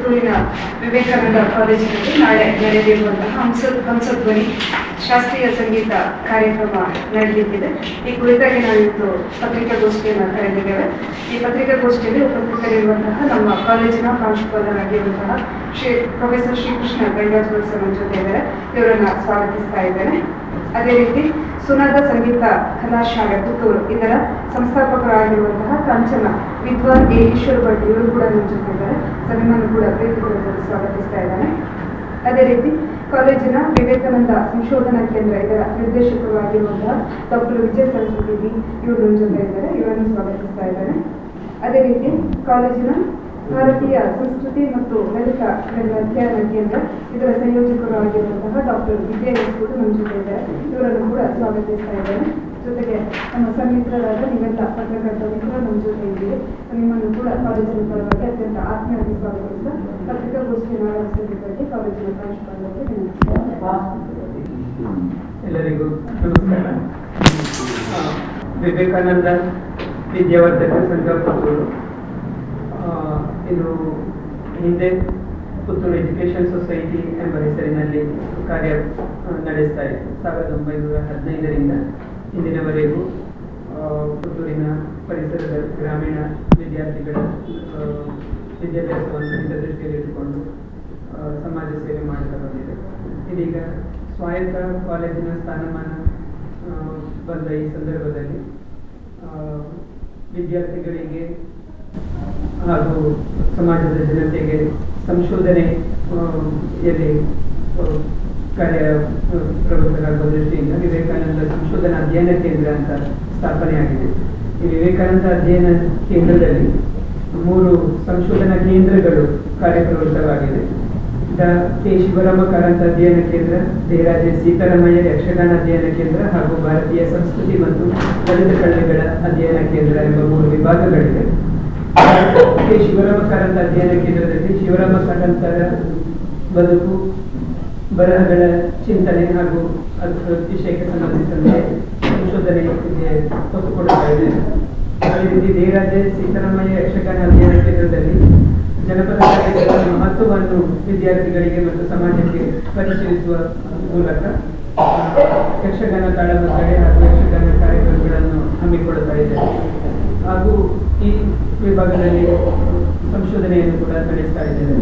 ಪುತ್ತೂರಿನ ವಿವೇಕಾನಂದ ಕಾಲೇಜಿನಲ್ಲಿ ನಾಳೆ ನಡೆದಿರುವಂತಹ ಹಂಸಧ್ವನಿ ಶಾಸ್ತ್ರೀಯ ಸಂಗೀತ ಕಾರ್ಯಕ್ರಮ ನಡೆದಿದೆ. ಈ ಕುರಿತಾಗಿ ನಾವು ಇವತ್ತು ಪತ್ರಿಕಾಗೋಷ್ಠಿಯನ್ನು ಕರೆದಿದ್ದೇವೆ. ಈ ಪತ್ರಿಕಾಗೋಷ್ಠಿಯಲ್ಲಿ ಉಪಸ್ಥಿತರಿರುವಂತಹ ನಮ್ಮ ಕಾಲೇಜಿನ ಪ್ರಾಂಶುಪಾಲರಾಗಿರುವಂತಹ ಪ್ರೊಫೆಸರ್ ಶ್ರೀಕೃಷ್ಣ ಗಂಗಾಜೋಳ ಸರ್ ಜೊತೆ ಇದ್ದಾರೆ. ಇವರನ್ನ ಸ್ವಾಗತಿಸ್ತಾ ಇದ್ದೇನೆ. ಅದೇ ರೀತಿ ಸುನಾದ ಸಂಗೀತ ಕಲಾಶಾಲೆ ಪುತ್ತೂರು ಇದರ ಸಂಸ್ಥಾಪಕರಾಗಿರುವಂತಹ ಕಾಂಚನ ವಿದ್ವಾನ್ ಎ ಈಶ್ವರ ಭಟ್ ಇವರು ಕೂಡ ನಮ್ಮ ಜೊತೆ ಇದ್ದಾರೆ. ನಿಮ್ಮನ್ನು ಕೂಡ ಪ್ರೀತಿಪೂರ್ವಕವಾಗಿ ಸ್ವಾಗತಿಸ್ತಾ ಇದ್ದಾನೆ. ಅದೇ ರೀತಿ ಕಾಲೇಜಿನ ವಿವೇಕಾನಂದ ಸಂಶೋಧನಾ ಕೇಂದ್ರ ಇದರ ನಿರ್ದೇಶಕರಾಗಿರುವಂತಹ ಡಾಕ್ಟರ್ ವಿಜಯ ಸರಸ್ವತಿ ಬಿ ಇವರು ನಮ್ಮ ಜೊತೆ ಇದ್ದಾರೆ. ಇವರನ್ನು ಸ್ವಾಗತಿಸ್ತಾ ಇದ್ದಾರೆ. ಅದೇ ರೀತಿ ಕಾಲೇಜಿನ ಭಾರತೀಯ ಸಂಸ್ಕೃತಿ ಮತ್ತು ಲಲಿತ ಅಧ್ಯಯನ ಕೇಂದ್ರ ಇದರ ಸಂಯೋಜಕರು ಆಗಿರುವಂತಹ ಡಾಕ್ಟರ್ ವಿಜಯ ಕೂಡ ನಮ್ಮ ಜೊತೆ ಇದ್ದಾರೆ. ಇವರನ್ನು ಕೂಡ ಸ್ವಾಗತಿಸ್ತಾ ಇದ್ದೇನೆ. ಜೊತೆಗೆ ನಮ್ಮ ಸನ್ಮಿತ್ರರಾದ ನೀವೆಲ್ಲ ಪತ್ರಕರ್ತ ಮಿತ್ರರು ನಮ್ಮ ಜೊತೆ ಇದ್ದೀರಿ. ನಿಮ್ಮನ್ನು ಕೂಡ ಕಾಲೇಜಿನ ಪರವಾಗಿ ಅತ್ಯಂತ ಆತ್ಮೀಯವಾಗಿ ಸ್ವಾಗತಿಸಿದ ಪತ್ರಿಕಾಗೋಷ್ಠಿಯನ್ನು ಆರಂಭಿಸಿದ್ದಕ್ಕೆ ಕಾಲೇಜಿನ ಪ್ರಾಂಶುಪಾಲರಿಗೆ ಎಲ್ಲರಿಗೂ ನಮಸ್ಕಾರ. ವಿವೇಕಾನಂದ ವಿದ್ಯಾವರ್ಧಕ ಸಂಘ ಪುತ್ತೂರು ಇದು ಹಿಂದೆ ಪುತ್ತೂರು ಎಜುಕೇಷನ್ ಸೊಸೈಟಿ ಎಂಬ ಹೆಸರಿನಲ್ಲಿ ಕಾರ್ಯ ನಡೆಸ್ತಾ ಇದೆ. 1915ರಿಂದ ಇಂದಿನವರೆಗೂ ಪುತ್ತೂರಿನ ಪರಿಸರದ ಗ್ರಾಮೀಣ ವಿದ್ಯಾರ್ಥಿಗಳ ವಿದ್ಯಾಭ್ಯಾಸವನ್ನು ಹಿತದೃಷ್ಟಿಯಲ್ಲಿಟ್ಟುಕೊಂಡು ಸಮಾಜ ಸೇವೆ ಮಾಡುತ್ತಾ ಬಂದಿದೆ. ಇದೀಗ ಸ್ವಾಯತ್ತ ಕಾಲೇಜಿನ ಸ್ಥಾನಮಾನ ಬಂದ ಈ ಸಂದರ್ಭದಲ್ಲಿ ವಿದ್ಯಾರ್ಥಿಗಳಿಗೆ ಹಾಗೂ ಸಮಾಜದ ಜನತೆಗೆ ಸಂಶೋಧನೆಯಲ್ಲಿ ಕಾರ್ಯಪ್ರವೃತ್ತರಾಗುವ ದೃಷ್ಟಿಯಿಂದ ವಿವೇಕಾನಂದ ಸಂಶೋಧನಾ ಅಧ್ಯಯನ ಕೇಂದ್ರ ಅಂತ ಸ್ಥಾಪನೆಯಾಗಿದೆ. ಈ ವಿವೇಕಾನಂದ ಅಧ್ಯಯನ ಕೇಂದ್ರದಲ್ಲಿ 3 ಸಂಶೋಧನಾ ಕೇಂದ್ರಗಳು ಕಾರ್ಯಪ್ರವೃತ್ತವಾಗಿದೆ. ಕೆ ಶಿವರಾಮ ಕಾರಂತ ಅಧ್ಯಯನ ಕೇಂದ್ರ, ದೇರಾಜೆ ಸೀತಾರಾಮಯ್ಯ ಯಕ್ಷಗಾನ ಅಧ್ಯಯನ ಕೇಂದ್ರ ಹಾಗೂ ಭಾರತೀಯ ಸಂಸ್ಕೃತಿ ಮತ್ತು ಲಲಿತ ಕಲೆಗಳ ಅಧ್ಯಯನ ಕೇಂದ್ರ ಎಂಬ 3 ವಿಭಾಗಗಳಿವೆ. ಕೆ ಶಿವರಾಮ ಕಾರಂತ ಅಧ್ಯಯನ ಕೇಂದ್ರದಲ್ಲಿ ಶಿವರಾಮ ಕಾರಂತರ ಬದುಕು, ಬರಹಗಳ ಚಿಂತನೆ ಹಾಗೂ ವಿಷಯಕ್ಕೆ ಸಂಬಂಧಿಸಿದಂತೆ ಸಂಶೋಧನೆಗೆ ಒತ್ತು ಕೊಡುತ್ತಾ ಇದೆ. ಅದೇ ರೀತಿ ದೇರಾಜೆ ಸೀತಾರಾಮಯ್ಯ ಯಕ್ಷಗಾನ ಅಧ್ಯಯನ ಕೇಂದ್ರದಲ್ಲಿ ಜನಪದ ಕಲೆಗಳ ಮಹತ್ವವನ್ನು ವಿದ್ಯಾರ್ಥಿಗಳಿಗೆ ಮತ್ತು ಸಮಾಜಕ್ಕೆ ಪರಿಚಯಿಸುವ ಮೂಲಕ ಯಕ್ಷಗಾನ ತಾಳಮದ್ದಳೆ ಹಾಗೂ ಯಕ್ಷಗಾನ ಕಾರ್ಯಕ್ರಮಗಳನ್ನು ಹಮ್ಮಿಕೊಳ್ಳುತ್ತಾ ಇದ್ದಾರೆ. ಹಾಗೂ ಈ ವಿಭಾಗದಲ್ಲಿ ಸಂಶೋಧನೆಯನ್ನು ಕೂಡ ನಡೆಸ್ತಾ ಇದ್ದೇವೆ.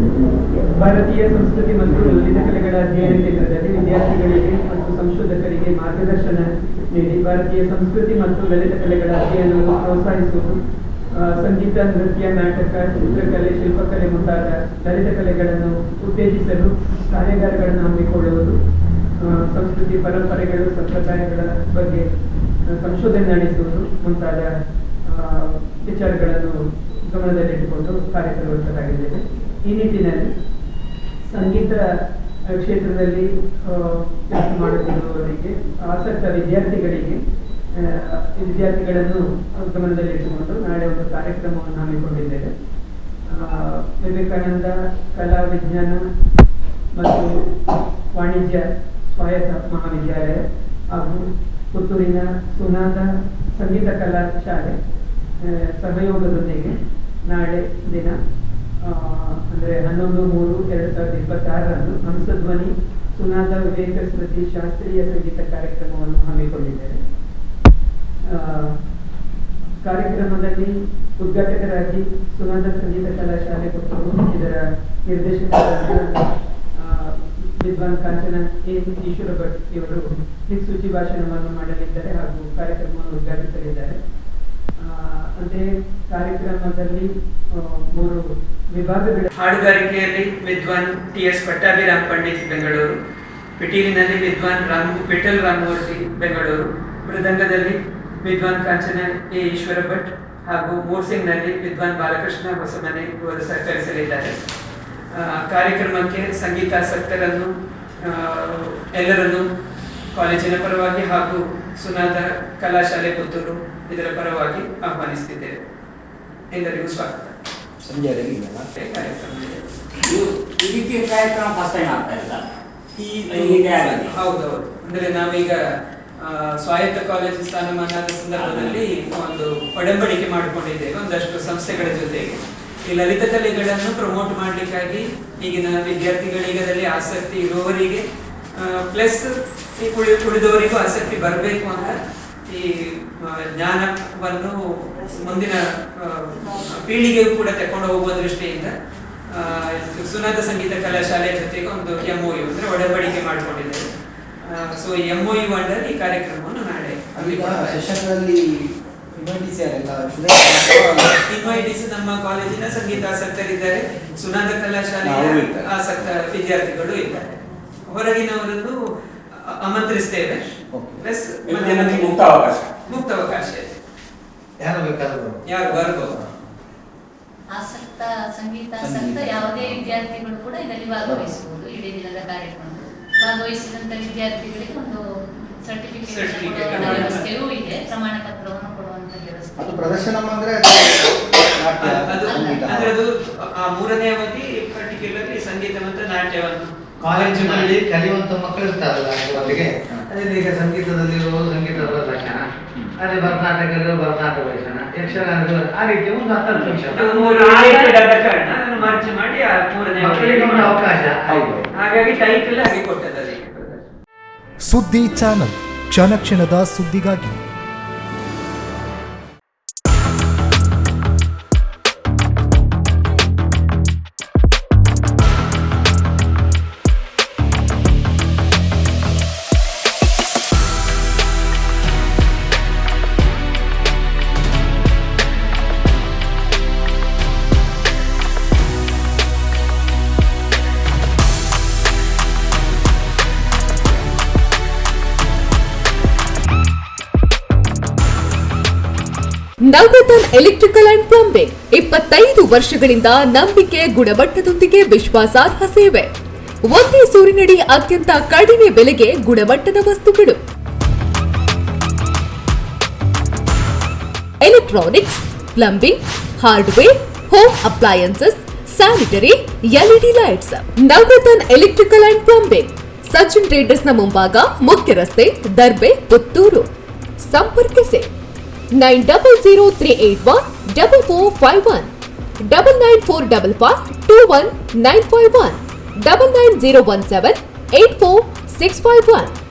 ಭಾರತೀಯ ಸಂಸ್ಕೃತಿ ಮತ್ತು ಲಲಿತ ಕಲೆಗಳ ಅಧ್ಯಯನ ಕೇಂದ್ರದಲ್ಲಿ ವಿದ್ಯಾರ್ಥಿಗಳಿಗೆ ಮತ್ತು ಸಂಶೋಧಕರಿಗೆ ಮಾರ್ಗದರ್ಶನ ನೀಡಿ ಭಾರತೀಯ ಸಂಸ್ಕೃತಿ ಮತ್ತು ಲಲಿತ ಕಲೆಗಳ ಅಧ್ಯಯನವನ್ನು ಪ್ರೋತ್ಸಾಹಿಸುವುದು, ಸಂಗೀತ, ನೃತ್ಯ, ನಾಟಕ, ಚಿತ್ರಕಲೆ, ಶಿಲ್ಪಕಲೆ ಮುಂತಾದ ಲಲಿತ ಕಲೆಗಳನ್ನು ಉತ್ತೇಜಿಸಲು ಕಾರ್ಯಾಗಾರಗಳನ್ನು ಹಮ್ಮಿಕೊಳ್ಳುವುದು, ಸಂಸ್ಕೃತಿ ಪರಂಪರೆಗಳು, ಸಂಪ್ರದಾಯಗಳ ಬಗ್ಗೆ ಸಂಶೋಧನೆ ನಡೆಸುವುದು ಮುಂತಾದ ವಿಚಾರಗಳನ್ನು ಗಮನದಲ್ಲಿಟ್ಟುಕೊಂಡು ಕಾರ್ಯಪ್ರವೃತ್ತರಾಗಿದ್ದೇವೆ. ಈ ನಿಟ್ಟಿನಲ್ಲಿ ಸಂಗೀತ ಕ್ಷೇತ್ರದಲ್ಲಿ ಕೆಲಸ ಮಾಡುತ್ತಿರುವವರಿಗೆ, ಆಸಕ್ತ ವಿದ್ಯಾರ್ಥಿಗಳನ್ನು ಗಮನದಲ್ಲಿಟ್ಟುಕೊಂಡು ನಾಳೆ ಒಂದು ಕಾರ್ಯಕ್ರಮವನ್ನು ಹಮ್ಮಿಕೊಂಡಿದ್ದೇವೆ. ವಿವೇಕಾನಂದ ಕಲಾ ವಿಜ್ಞಾನ ಮತ್ತು ವಾಣಿಜ್ಯ ಸ್ವಾಯತ್ತ ಮಹಾವಿದ್ಯಾಲಯ ಹಾಗೂ ಪುತ್ತೂರಿನ ಸುನಾದ ಸಂಗೀತ ಕಲಾ ಶಾಲೆ ಸಹಯೋಗದೊಂದಿಗೆ ನಾಳೆ ದಿನ ಅಂದರೆ 11/3/2026 ಹಂಸಧ್ವನಿ ಸುನಾದ ವಿವೇಕ ಸ್ಮೃತಿ ಶಾಸ್ತ್ರೀಯ ಸಂಗೀತ ಕಾರ್ಯಕ್ರಮವನ್ನು ಹಮ್ಮಿಕೊಂಡಿದ್ದೇವೆ. ಕಾರ್ಯಕ್ರಮದಲ್ಲಿ ಉದ್ಘಾಟಕರಾಗಿ ಸುನಾದ ಸಂಗೀತ ಕಲಾಶಾಲೆ ಪುತ್ತೂರು ಇದರ ನಿರ್ದೇಶಕರಾದ ವಿದ್ವಾನ್ ಕಾಂಚನ ಎ ಈಶ್ವರ ಭಟ್ ಇವರು ದಿಕ್ಸೂಚಿ ಭಾಷಣವನ್ನು ಮಾಡಲಿದ್ದಾರೆ ಹಾಗೂ ಕಾರ್ಯಕ್ರಮವನ್ನು ಉದ್ಘಾಟಿಸಲಿದ್ದಾರೆ. ಅಂತೆಯೇ ಕಾರ್ಯಕ್ರಮದಲ್ಲಿ 3 ವಿಭಾಗಗಳ ಹಾಡುಗಾರಿಕೆಯಲ್ಲಿ ವಿದ್ವಾನ್ ಟಿ.ಎಸ್. ಪಟ್ಟಾಭಿರಾಮ್ ಪಂಡಿತ್ ಬೆಂಗಳೂರು, ಪಿಟೀಲಿನಲ್ಲಿ ವಿದ್ವಾನ್ ವಿಠಲ್ ರಾಮಮೂರ್ತಿ ಬೆಂಗಳೂರು, ಮೃದಂಗದಲ್ಲಿ ವಿದ್ವಾನ್ ಕಾಂಚನ ಎ ಈಶ್ವರ ಭಟ್ ಹಾಗೂ ಮೂರ್ಸಿಂಗ್ನಲ್ಲಿ ವಿದ್ವಾನ್ ಬಾಲಕೃಷ್ಣ ಹೊಸಮನೆ ಇವರು ಸಹಕರಿಸಲಿದ್ದಾರೆ. ಕಾರ್ಯಕ್ರಮಕ್ಕೆ ಸಂಗೀತಾಸಕ್ತರನ್ನು ಎಲ್ಲರನ್ನು ಕಾಲೇಜಿನ ಪರವಾಗಿ ಹಾಗೂ ಸುನಾದ ಕಲಾಶಾಲೆ ಪುತ್ತೂರು ಇದರ ಪರವಾಗಿ ಆಹ್ವಾನಿಸುತ್ತಿದ್ದೇವೆ. ಎಲ್ಲರಿಗೂ ಸ್ವಾಗತ. ಹೌದೌದು, ಅಂದ್ರೆ ನಾವೀಗ ಸ್ವಾಯತ್ತ ಕಾಲೇಜು ಸ್ಥಾನಮಾನದ ಸಂದರ್ಭದಲ್ಲಿ ಒಂದು ಒಡಂಬಡಿಕೆ ಮಾಡಿಕೊಂಡಿದ್ದೇವೆ ಒಂದಷ್ಟು ಸಂಸ್ಥೆಗಳ ಜೊತೆಗೆ. ಈ ಲಲಿತ ಕಲೆಗಳನ್ನು ಪ್ರಮೋಟ್ ಮಾಡಲಿಕ್ಕಾಗಿ ಈಗಿನ ವಿದ್ಯಾರ್ಥಿಗಳಿಗೆ ಅದರಲ್ಲಿ ಆಸಕ್ತಿ ಇರುವವರಿಗೆ ಪ್ಲಸ್ ಈ ಉಳಿದವರಿಗೂ ಆಸಕ್ತಿ ಬರಬೇಕು ಅಂತ ಈ ಜ್ಞಾನವನ್ನು ಮುಂದಿನ ಪೀಳಿಗೆಗೂ ಕೂಡ ತಕೊಂಡು ಹೋಗುವ ದೃಷ್ಟಿಯಿಂದ ಸುನಾದ ಸಂಗೀತ ಕಲಾಶಾಲೆಯ ಜೊತೆಗೆ ಒಂದು MOU ಅಂದ್ರೆ ಒಡಂಬಡಿಕೆ ಮಾಡಿಕೊಂಡಿದ್ದೇವೆ. ಸೊ MOU ಅಂಡರ್ ಈ ಕಾರ್ಯಕ್ರಮವನ್ನು ನಾಳೆ ಸೆಷನ್ಗಳಲ್ಲಿ ಇನ್ವೈಟಿಸ್ ನಮ್ಮ ಕಾಲೇಜಿನ ಸಂಗೀತ ಆಸಕ್ತರಿದ್ದಾರೆ, ಸುನಾದ ಕಲಾಶಾಲೆಯ ಆಸಕ್ತ ವಿದ್ಯಾರ್ಥಿಗಳು ಇದ್ದಾರೆ. ಹೊರಗಿನವರನ್ನು ಆಮಂತ್ರಿಸ್ತೇವೆ. ಪ್ಲಸ್ ಮುಕ್ತ ಅವಕಾಶ ಇದೆ, ಯಾರು ಬರ್ಬೋದು. ಸಂಗೀತಾಸಕ್ತ ಯಾವುದೇ ವಿದ್ಯಾರ್ಥಿಗಳು ಕೂಡ ಇದರಲ್ಲಿ ಭಾಗವಹಿಸಬಹುದು. ಇಡೀ ದಿನದ ಕಾರ್ಯಕ್ರಮ ಭಾಗವಹಿಸಿದಂತ ವಿದ್ಯಾರ್ಥಿಗಳಿಗೆ ಒಂದು ಸರ್ಟಿಫಿಕೇಟ್ ವ್ಯವಸ್ಥೆಯೂ ಇದೆ, ಪ್ರಮಾಣ ಪತ್ರವನ್ನು ಕೊಡುವಂತ ವ್ಯವಸ್ಥೆ. ಅದು ಪ್ರದರ್ಶನ ಅಂದ್ರೆ ಅದು ಮೂರನೇ ಅವಧಿ ಪರ್ಟಿಕ್ಯುಲರ್ಲಿ ಸಂಗೀತ ಮತ್ತು ನಾಟ್ಯವನ್ನು ಕಾಲೇಜಿನಲ್ಲಿ ಕಲಿಯುವಂತ ಮಕ್ಕಳು ಇರ್ತಾರಲ್ಲ ಅವರಿಗೆ ಅದೇ ಈಗ ಸಂಗೀತದಲ್ಲಿರುವ ಸಂಗೀತದ ಪ್ರದರ್ಶನ, ಅದೇ ಭರತನಾಟ್ಯದಲ್ಲಿರುವ ಭರತನಾಟ್ಯ ಪ್ರದರ್ಶನ, ಯಕ್ಷಗಾನದ ಆ ರೀತಿ ಒಂದು 10 ನಿಮಿಷ ಮಾರ್ಚ್ ಮಾಡಿ ಆ ಮೂರನೇ ಅವಕಾಶ. ಹಾಗಾಗಿ ಟೈಟಲ್ ಆಗಿ ಕೊಟ್ಟದಲ್ಲಿ ಸುದ್ದಿ ಚಾನಲ್, ಕ್ಷಣ ಕ್ಷಣದ ಸುದ್ದಿಗಾಗಿ. ನವರತ್ನ ಎಲೆಕ್ಟ್ರಿಕಲ್ ಅಂಡ್ ಪ್ಲಂಬಿಂಗ್ 25 ವರ್ಷಗಳಿಂದ ನಂಬಿಕೆ, ಗುಣಮಟ್ಟದೊಂದಿಗೆ ವಿಶ್ವಾಸಾರ್ಹ ಸೇವೆ. ಒಂದೇ ಸೂರಿನಡಿ ಅತ್ಯಂತ ಕಡಿಮೆ ಬೆಲೆಗೆ ಗುಣಮಟ್ಟದ ವಸ್ತುಗಳು. Electronics, plumbing, hardware, home appliances, sanitary, LED lights. Navaratna electrical and plumbing, Sachin ಟ್ರೇಡರ್ಸ್ನ ಮುಂಭಾಗ, ಮುಖ್ಯ ರಸ್ತೆ, ದರ್ಬೆ, ಪುತ್ತೂರು. ಸಂಪರ್ಕಿಸಿ 9003814451 9945521951 990178461.